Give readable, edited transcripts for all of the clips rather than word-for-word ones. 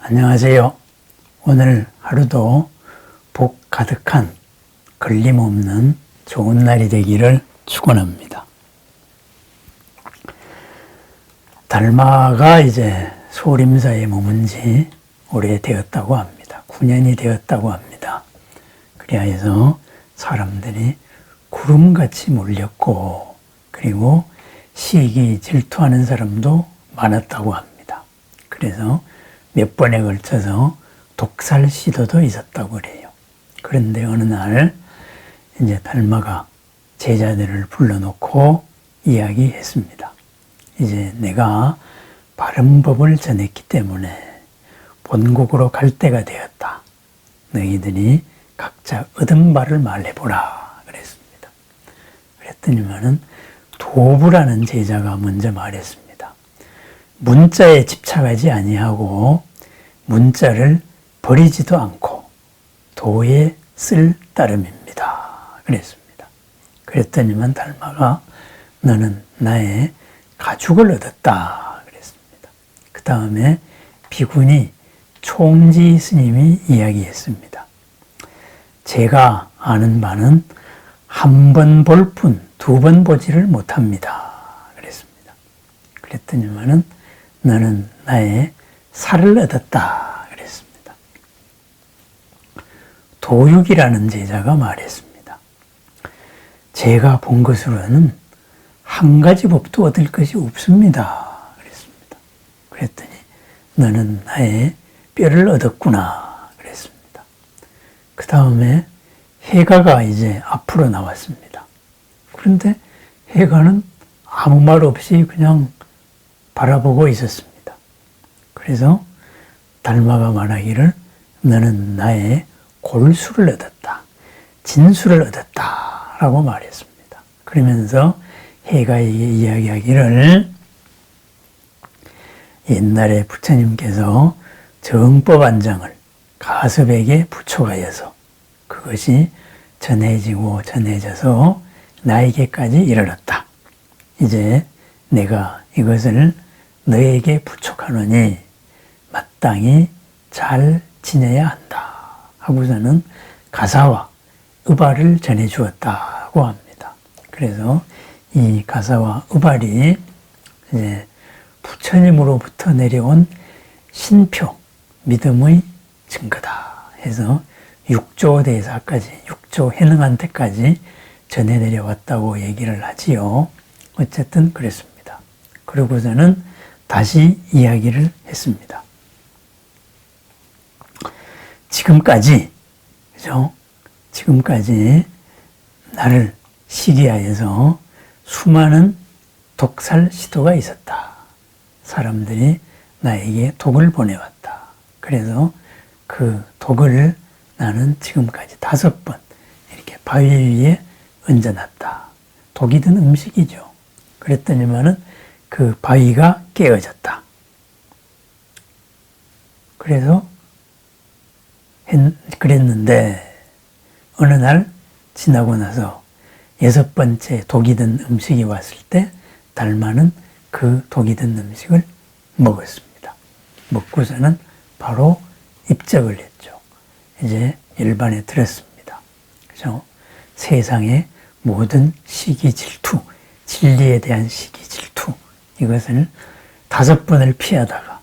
안녕하세요. 오늘 하루도 복 가득한 걸림없는 좋은 날이 되기를 축원합니다. 달마가 이제 소림사에 머문 지 오래되었다고 합니다. 9년이 되었다고 합니다. 그리하여서 사람들이 구름같이 몰렸고 그리고 시기 질투하는 사람도 많았다고 합니다. 그래서 몇 번에 걸쳐서 독살 시도도 있었다고 그래요. 그런데 어느 날 이제 달마가 제자들을 불러놓고 이야기했습니다. 이제 내가 바른 법을 전했기 때문에 본국으로 갈 때가 되었다. 너희들이 각자 얻은 바를 말해보라 그랬습니다. 그랬더니만은 도부라는 제자가 먼저 말했습니다. 문자에 집착하지 아니하고 문자를 버리지도 않고 도에 쓸 따름입니다. 그랬습니다. 그랬더니만 달마가 너는 나의 가죽을 얻었다. 그랬습니다. 그 다음에 비구니 총지 스님이 이야기했습니다. 제가 아는 바는 한 번 볼 뿐 두 번 보지를 못합니다. 그랬습니다. 그랬더니만은 너는 나의 살을 얻었다. 그랬습니다. 도육이라는 제자가 말했습니다. 제가 본 것으로는 한 가지 법도 얻을 것이 없습니다. 그랬습니다. 그랬더니 너는 나의 뼈를 얻었구나. 그랬습니다. 그 다음에 해가가 이제 앞으로 나왔습니다. 그런데 해가는 아무 말 없이 그냥 바라보고 있었습니다. 그래서 달마가 말하기를 너는 나의 골수를 얻었다. 진수를 얻었다. 라고 말했습니다. 그러면서 해가에게 이야기하기를 옛날에 부처님께서 정법 안장을 가섭에게 부초가여서 그것이 전해지고 전해져서 나에게까지 이르렀다. 이제 내가 이것을 너에게 부촉하노니 마땅히 잘 지내야 한다. 하고서는 가사와 의발을 전해주었다고 합니다. 그래서 이 가사와 의발이 이제 부처님으로부터 내려온 신표, 믿음의 증거다 해서 육조 대사까지, 육조 해능한테까지 전해 내려왔다고 얘기를 하지요. 어쨌든 그랬습니다. 그러고서는 다시 이야기를 했습니다. 지금까지, 그죠? 지금까지 나를 시기하여서 수많은 독살 시도가 있었다. 사람들이 나에게 독을 보내왔다. 그래서 그 독을 나는 지금까지 5번 이렇게 바위 위에 얹어놨다. 독이 든 음식이죠. 그랬더니만은 그 바위가 깨어졌다. 그래서 그랬는데 어느 날 지나고 나서 6번째 독이 든 음식이 왔을 때 달마는 그 독이 든 음식을 먹었습니다. 먹고서는 바로 입적을 했죠. 이제 일반에 들었습니다. 그죠? 세상의 모든 시기 질투, 진리에 대한 시기 질투, 이것을 5번을 피하다가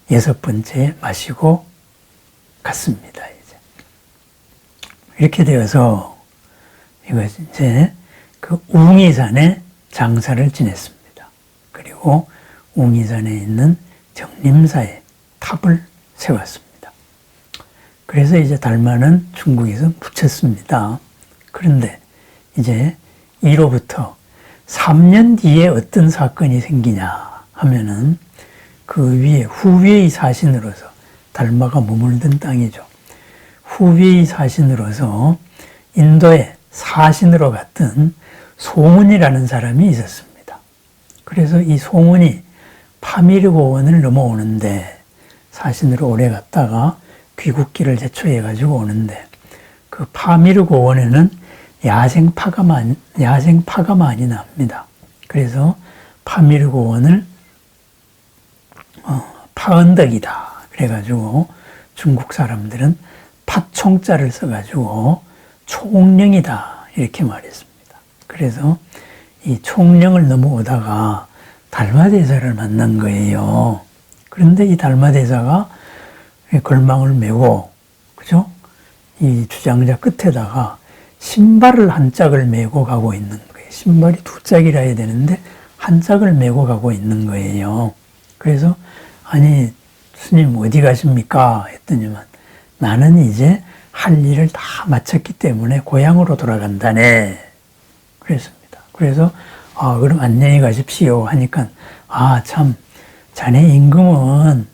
6번째에 마시고 갔습니다. 이제. 이렇게 되어서 이것이 이제 그 웅이산에 장사를 지냈습니다. 그리고 웅이산에 있는 정림사에 탑을 세웠습니다. 그래서 이제 달마는 중국에서 묻혔습니다. 그런데 이제 이로부터 3년 뒤에 어떤 사건이 생기냐 하면은 그 위에 후위의 사신으로서 달마가 머물던 땅이죠. 후위의 사신으로서 인도에 사신으로 갔던 송은이라는 사람이 있었습니다. 그래서 이 송은이 파미르고원을 넘어오는데 사신으로 오래 갔다가 귀국길을 제초해가지고 오는데 그 파미르고원에는 야생파가 많이 납니다. 그래서 파미르고원을 파언덕이다. 그래가지고 중국 사람들은 팥총자를 써가지고 총령이다 이렇게 말했습니다. 그래서 이 총령을 넘어오다가 달마대사를 만난 거예요. 그런데 이 달마대사가 걸망을 메고, 그죠? 이 주장자 끝에다가 신발을 한 짝을 메고 가고 있는 거예요. 신발이 두 짝이라 해야 되는데 한 짝을 메고 가고 있는 거예요. 그래서 아니 스님 어디 가십니까? 했더니만 나는 이제 할 일을 다 마쳤기 때문에 고향으로 돌아간다네. 그랬습니다. 그래서 그럼 안녕히 가십시오 하니까 참 자네 임금은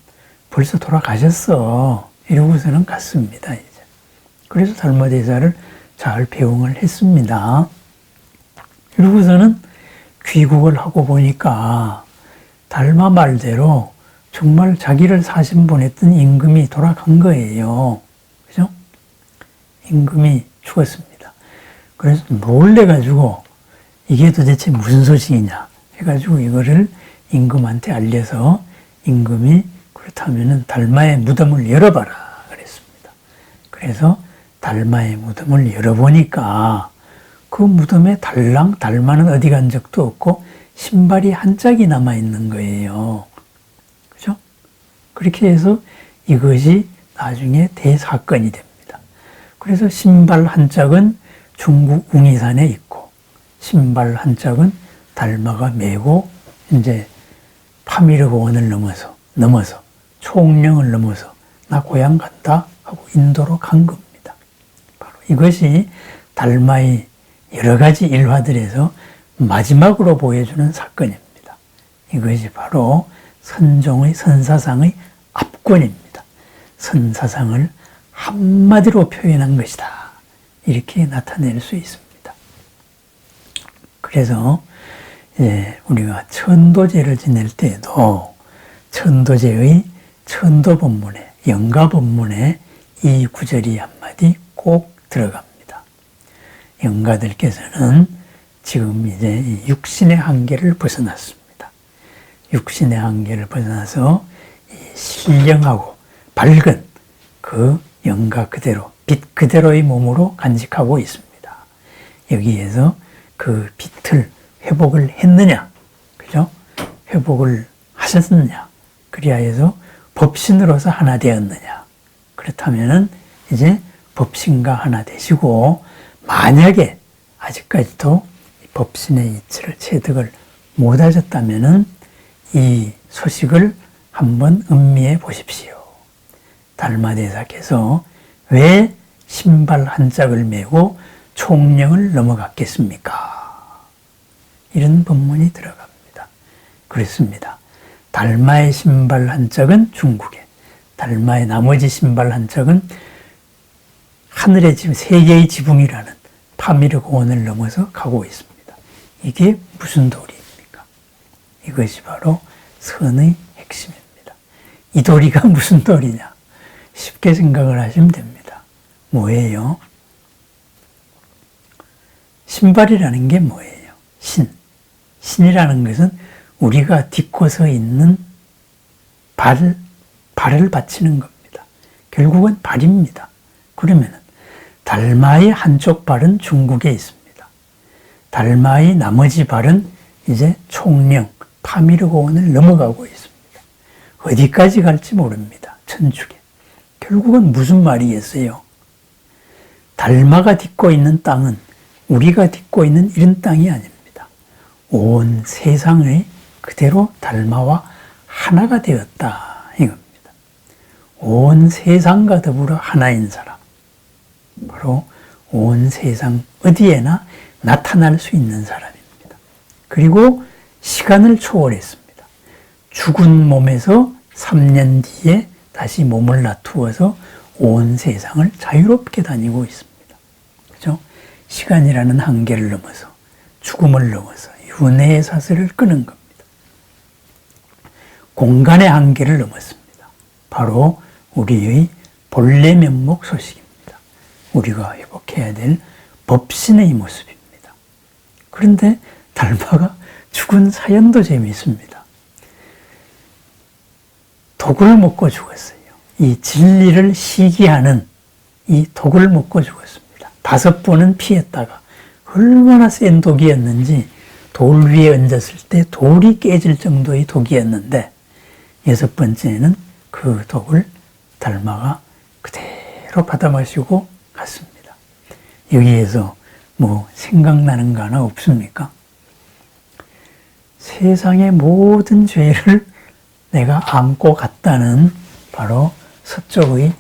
벌써 돌아가셨어. 이러고서는 갔습니다. 이제. 그래서 달마대사를 잘 배웅을 했습니다. 이러고서는 귀국을 하고 보니까 달마 말대로 정말 자기를 사신 보냈던 임금이 돌아간 거예요. 그죠? 임금이 죽었습니다. 그래서 놀래가지고 이게 도대체 무슨 소식이냐 해가지고 이거를 임금한테 알려서 임금이 그렇다면은 달마의 무덤을 열어봐라 그랬습니다. 그래서 달마의 무덤을 열어보니까 그 무덤에 달마는 어디 간 적도 없고 신발이 한 짝이 남아있는 거예요. 그죠? 그렇게 해서 이것이 나중에 대사건이 됩니다. 그래서 신발 한 짝은 중국 웅이산에 있고 신발 한 짝은 달마가 메고 이제 파미르고원을 넘어서 총령을 넘어서 나 고향 간다 하고 인도로 간 겁니다. 바로 이것이 달마의 여러 가지 일화들에서 마지막으로 보여주는 사건입니다. 이것이 바로 선사상의 압권입니다. 선사상을 한마디로 표현한 것이다. 이렇게 나타낼 수 있습니다. 그래서 우리가 천도제를 지낼 때에도 천도제의 천도본문에 영가본문에 이 구절이 한마디 꼭 들어갑니다. 영가들께서는 지금 이제 육신의 한계를 벗어났습니다. 육신의 한계를 벗어나서 신령하고 밝은 그 영가 그대로 빛 그대로의 몸으로 간직하고 있습니다. 여기에서 그 빛을 회복을 했느냐, 그죠? 회복을 하셨느냐, 그리하여서 법신으로서 하나 되었느냐. 그렇다면은 이제 법신과 하나 되시고, 만약에 아직까지도 법신의 이치를 체득을 못 하셨다면은 이 소식을 한번 음미해 보십시오. 달마대사께서 왜 신발 한 짝을 메고 총령을 넘어갔겠습니까? 이런 본문이 들어갑니다. 그렇습니다. 달마의 신발 한 짝은 중국에, 달마의 나머지 신발 한 짝은 하늘의 지붕, 세계의 지붕이라는 파미르고원을 넘어서 가고 있습니다. 이게 무슨 도리입니까? 이것이 바로 선의 핵심입니다. 이 도리가 무슨 도리냐? 쉽게 생각을 하시면 됩니다. 뭐예요? 신발이라는 게 뭐예요? 신이라는 것은 우리가 딛고 서 있는 발을 받치는 겁니다. 결국은 발입니다. 그러면 달마의 한쪽 발은 중국에 있습니다. 달마의 나머지 발은 이제 총령, 파미르고원을 넘어가고 있습니다. 어디까지 갈지 모릅니다. 천축에. 결국은 무슨 말이겠어요? 달마가 딛고 있는 땅은 우리가 딛고 있는 이런 땅이 아닙니다. 온 세상의 그대로 달마와 하나가 되었다 이겁니다. 온 세상과 더불어 하나인 사람, 바로 온 세상 어디에나 나타날 수 있는 사람입니다. 그리고 시간을 초월했습니다. 죽은 몸에서 3년 뒤에 다시 몸을 놔두어서 온 세상을 자유롭게 다니고 있습니다. 그죠? 시간이라는 한계를 넘어서, 죽음을 넘어서 윤회의 사슬을 끄는 겁니다. 공간의 한계를 넘었습니다. 바로 우리의 본래 면목 소식입니다. 우리가 회복해야 될 법신의 모습입니다. 그런데 달마가 죽은 사연도 재미있습니다. 독을 먹고 죽었어요. 이 진리를 시기하는 이 독을 먹고 죽었습니다. 5번은 피했다가 얼마나 센 독이었는지 돌 위에 얹었을 때 돌이 깨질 정도의 독이었는데 6번째는 그 독을 달마가 그대로 받아 마시고 갔습니다. 여기에서 뭐 생각나는 거 하나 없습니까? 세상의 모든 죄를 내가 안고 갔다는 바로 서쪽의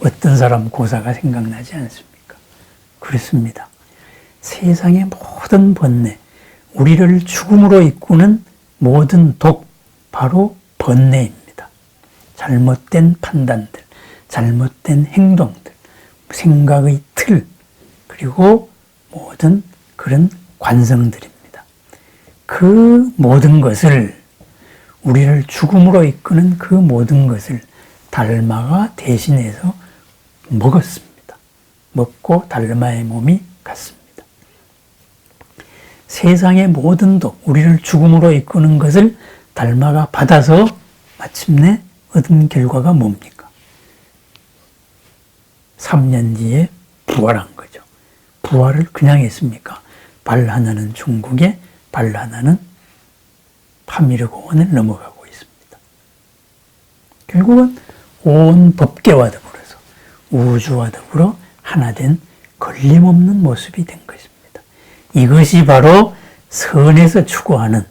어떤 사람 고사가 생각나지 않습니까? 그렇습니다. 세상의 모든 번뇌, 우리를 죽음으로 이끄는 모든 독, 바로 번뇌입니다. 잘못된 판단들, 잘못된 행동들, 생각의 틀, 그리고 모든 그런 관성들입니다. 그 모든 것을, 우리를 죽음으로 이끄는 그 모든 것을 달마가 대신해서 먹었습니다. 먹고 달마의 몸이 갔습니다. 세상의 모든 독, 우리를 죽음으로 이끄는 것을 달마가 받아서 마침내 얻은 결과가 뭡니까? 3년 뒤에 부활한 거죠. 부활을 그냥 했습니까? 발 하나는 중국에, 발 하나는 파미르공원을 넘어가고 있습니다. 결국은 온 법계와 더불어서 우주와 더불어 하나 된 걸림없는 모습이 된 것입니다. 이것이 바로 선에서 추구하는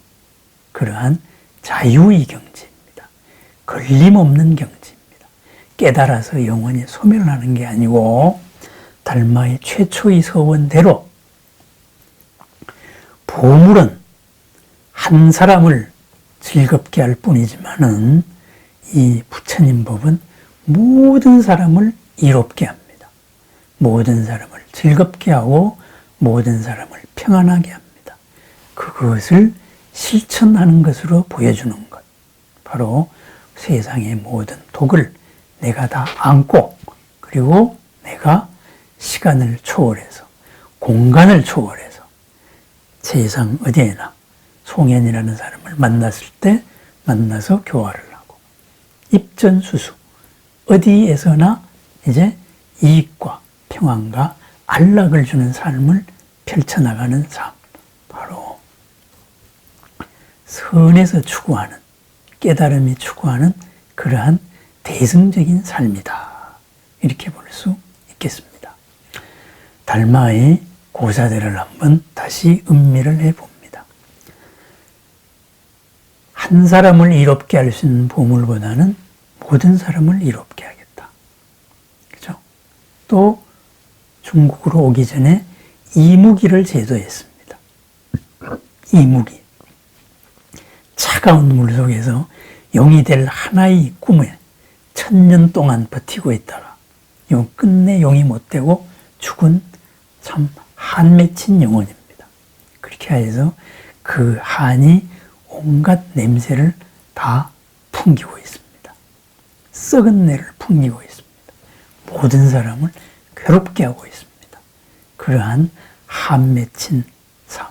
그러한 자유의 경지입니다. 걸림없는 경지입니다. 깨달아서 영원히 소멸하는 게 아니고 달마의 최초의 서원대로 보물은 한 사람을 즐겁게 할 뿐이지만은 이 부처님 법은 모든 사람을 이롭게 합니다. 모든 사람을 즐겁게 하고 모든 사람을 평안하게 합니다. 그것을 실천하는 것으로 보여주는 것. 바로 세상의 모든 독을 내가 다 안고, 그리고 내가 시간을 초월해서, 공간을 초월해서 세상 어디에나 송현이라는 사람을 만났을 때 만나서 교화를 하고, 입전수수, 어디에서나 이제 이익과 평안과 안락을 주는 삶을 펼쳐나가는 삶, 바로 선에서 추구하는, 깨달음이 추구하는 그러한 대승적인 삶이다. 이렇게 볼 수 있겠습니다. 달마의 고사대를 한번 다시 음미를 해봅니다. 한 사람을 이롭게 할 수 있는 보물보다는 모든 사람을 이롭게 하겠다. 그죠? 또 중국으로 오기 전에 이무기를 제도했습니다. 이무기. 차가운 물 속에서 용이 될 하나의 꿈에 1000년 동안 버티고 있다가 끝내 용이 못 되고 죽은 참 한 맺힌 영혼입니다. 그렇게 해서 그 한이 온갖 냄새를 다 풍기고 있습니다. 썩은 내를 풍기고 있습니다. 모든 사람을 괴롭게 하고 있습니다. 그러한 한 맺힌 삶,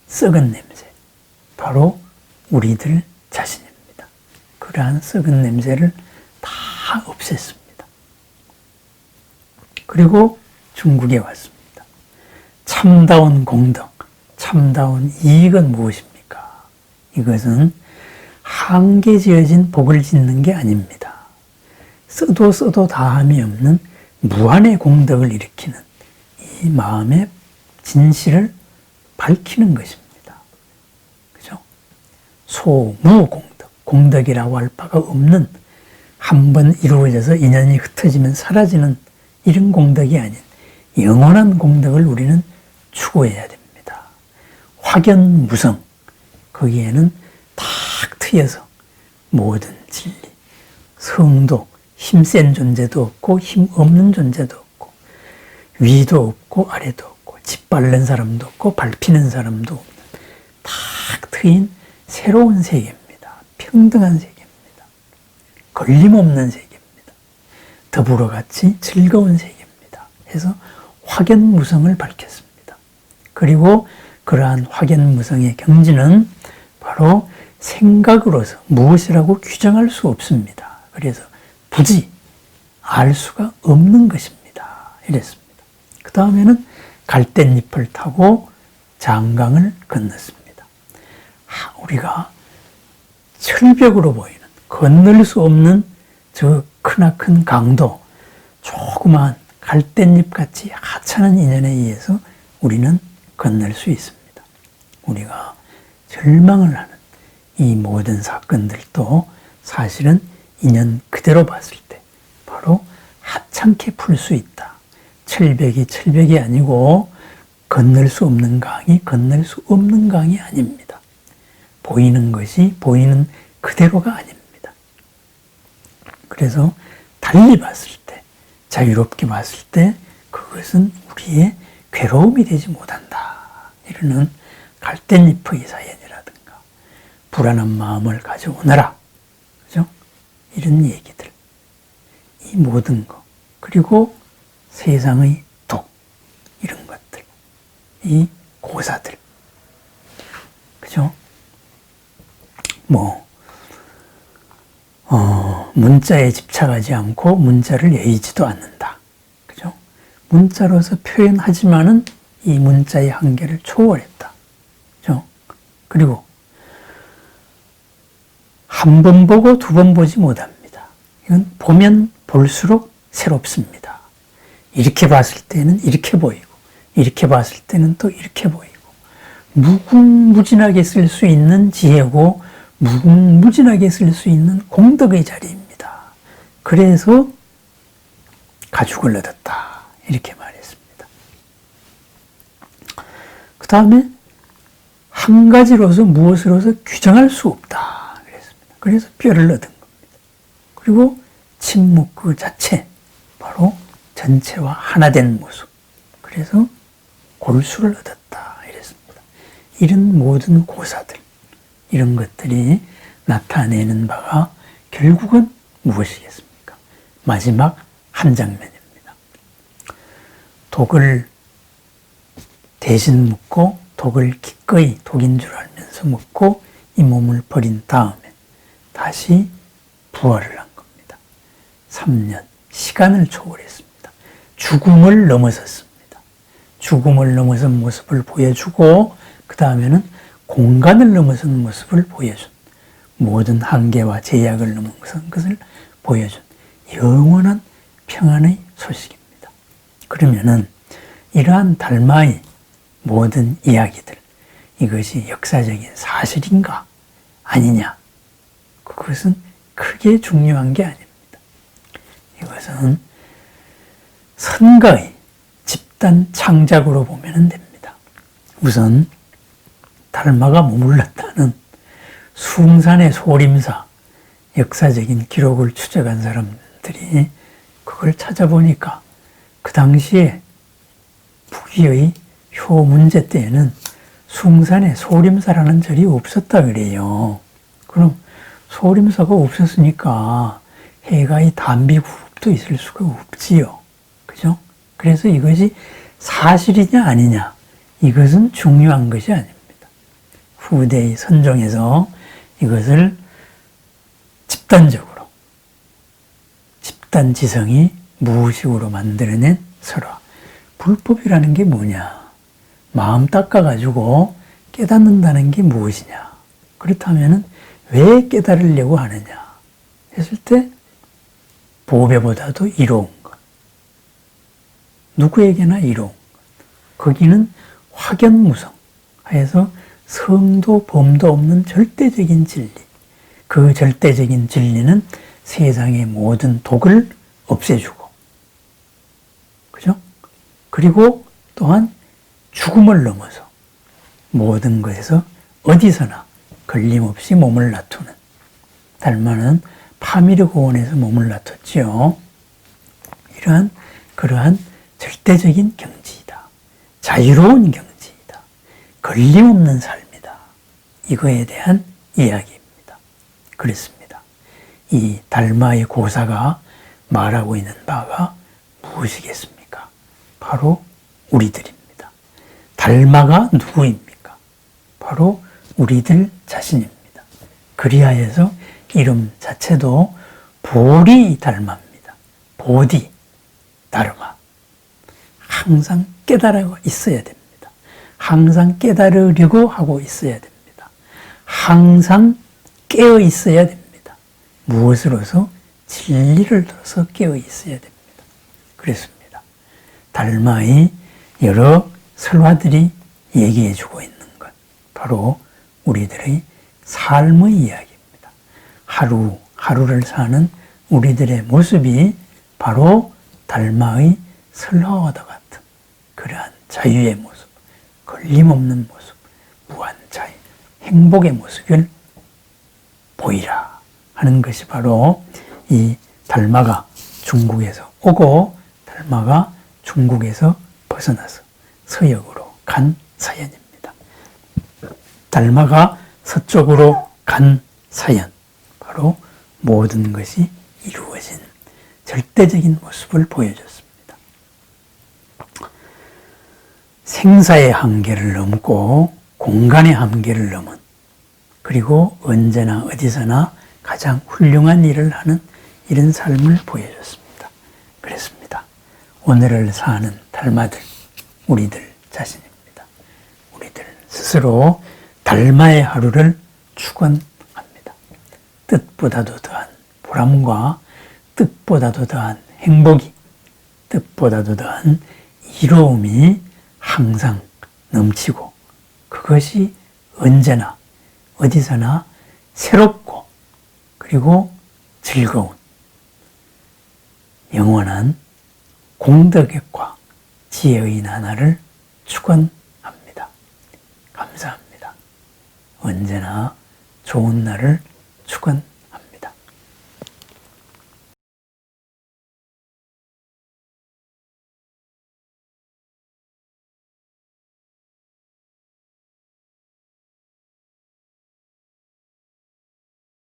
썩은 냄새, 바로 우리들 자신입니다. 그러한 썩은 냄새를 다 없앴습니다. 그리고 중국에 왔습니다. 참다운 공덕, 참다운 이익은 무엇입니까? 이것은 한계 지어진 복을 짓는 게 아닙니다. 써도 다함이 없는 무한의 공덕을 일으키는 이 마음의 진실을 밝히는 것입니다. 그죠? 소무공덕, 공덕이라고 할 바가 없는, 한번 이루어져서 인연이 흩어지면 사라지는 이런 공덕이 아닌 영원한 공덕을 우리는 추구해야 됩니다. 확연무성, 거기에는 탁 트여서 모든 진리, 성도, 힘센 존재도 없고 힘 없는 존재도 없고 위도 없고 아래도 없고 짓밟는 사람도 없고 밟히는 사람도 없는 탁 트인 새로운 세계입니다. 평등한 세계입니다. 걸림없는 세계입니다. 더불어 같이 즐거운 세계입니다. 해서 확연무성을 밝혔습니다. 그리고 그러한 확연무성의 경지는 바로 생각으로서 무엇이라고 규정할 수 없습니다. 그래서 부지 알 수가 없는 것입니다. 이랬습니다. 그 다음에는 갈대잎을 타고 장강을 건넜습니다. 우리가 철벽으로 보이는 건널 수 없는 저 크나큰 강도, 조그마한 갈대잎 같이 하찮은 인연에 의해서 우리는 건널 수 있습니다. 우리가 절망을 하는 이 모든 사건들도 사실은 인연 그대로 봤을 때 바로 하찮게 풀 수 있다. 철벽이 아니고 건널 수 없는 강이 건널 수 없는 강이 아닙니다. 보이는 것이 보이는 그대로가 아닙니다. 그래서 달리 봤을 때, 자유롭게 봤을 때 그것은 우리의 괴로움이 되지 못한다. 이러는 갈대잎의 사연이라든가 불안한 마음을 가져오너라. 그죠? 이런 얘기들. 이 모든 것. 그리고 세상의 독. 이런 것들. 이 고사들. 그죠? 문자에 집착하지 않고 문자를 여의지도 않는다. 그죠? 문자로서 표현하지만은 이 문자의 한계를 초월했다. 그죠? 그리고 한 번 보고 두 번 보지 못합니다. 이건 보면 볼수록 새롭습니다. 이렇게 봤을 때는 이렇게 보이고, 이렇게 봤을 때는 또 이렇게 보이고, 무궁무진하게 쓸 수 있는 지혜고, 무궁무진하게 쓸 수 있는 공덕의 자리입니다. 그래서 가죽을 얻었다. 이렇게 말했습니다. 그 다음에 한 가지로서 무엇으로서 규정할 수 없다. 그랬습니다. 그래서 뼈를 얻은 겁니다. 그리고 침묵 그 자체, 바로 전체와 하나된 모습. 그래서 골수를 얻었다. 이랬습니다. 이런 모든 고사들, 이런 것들이 나타내는 바가 결국은 무엇이겠습니까? 마지막 한 장면입니다. 독을 대신 묻고 독을 기꺼이 독인 줄 알면서 묻고 이 몸을 버린 다음에 다시 부활을 한 겁니다. 3년, 시간을 초월했습니다. 죽음을 넘어섰습니다. 죽음을 넘어선 모습을 보여주고 그 다음에는 공간을 넘어선 모습을 보여준, 모든 한계와 제약을 넘어선 것을 보여준 영원한 평안의 소식입니다. 그러면은 이러한 달마의 모든 이야기들, 이것이 역사적인 사실인가 아니냐, 그것은 크게 중요한 게 아닙니다. 이것은 선가의 집단 창작으로 보면 됩니다. 우선 달마가 머물렀다는 숭산의 소림사, 역사적인 기록을 추적한 사람들이 그걸 찾아보니까 그 당시에 북위의 효 문제 때에는 숭산에 소림사라는 절이 없었다 그래요. 그럼 소림사가 없었으니까 해가의 단비구급도 있을 수가 없지요. 그죠? 그래서 이것이 사실이냐 아니냐, 이것은 중요한 것이 아닙니다. 후대의 선종에서 이것을 집단적으로, 집단지성이 무의식으로 만들어낸 설화. 불법이라는 게 뭐냐? 마음 닦아가지고 깨닫는다는 게 무엇이냐? 그렇다면 왜 깨달으려고 하느냐? 했을 때 보배보다도 이로운 것. 누구에게나 이로운 것. 거기는 확연무성 해서 성도 범도 없는 절대적인 진리. 그 절대적인 진리는 세상의 모든 독을 없애주고, 그죠? 그리고 또한 죽음을 넘어서 모든 것에서 어디서나 걸림없이 몸을 놔두는, 달마는 파미르 고원에서 몸을 놔뒀지요. 그러한 절대적인 경지이다. 자유로운 경지이다. 걸림없는 삶이다. 이거에 대한 이야기입니다. 그렇습니다. 이 달마의 고사가 말하고 있는 바가 무엇이겠습니까? 바로 우리들입니다. 달마가 누구입니까? 바로 우리들 자신입니다. 그리하여서 이름 자체도 보리 달마입니다. 보디, 다르마. 항상 깨달아 있어야 됩니다. 항상 깨달으려고 하고 있어야 됩니다. 항상 깨어 있어야 됩니다. 무엇으로서? 진리를 들어서 깨어 있어야 됩니다. 그렇습니다. 달마의 여러 설화들이 얘기해주고 있는 것, 바로 우리들의 삶의 이야기입니다. 하루하루를 사는 우리들의 모습이 바로 달마의 설화와도 같은 그러한 자유의 모습, 걸림없는 모습, 무한자유, 행복의 모습을 보이라 하는 것이 바로 이 달마가 중국에서 오고 달마가 중국에서 벗어나서 서역으로 간 사연입니다. 달마가 서쪽으로 간 사연, 바로 모든 것이 이루어진 절대적인 모습을 보여줬습니다. 생사의 한계를 넘고 공간의 한계를 넘은, 그리고 언제나 어디서나 가장 훌륭한 일을 하는 이런 삶을 보여줬습니다. 그랬습니다. 오늘을 사는 달마들, 우리들 자신입니다. 우리들 스스로 달마의 하루를 축원합니다. 뜻보다도 더한 보람과 뜻보다도 더한 행복이, 뜻보다도 더한 이로움이 항상 넘치고, 그것이 언제나 어디서나 새롭고 그리고 즐거운 영원한 공덕과 지혜의 나날을 축원합니다. 감사합니다. 언제나 좋은 날을 축원합니다.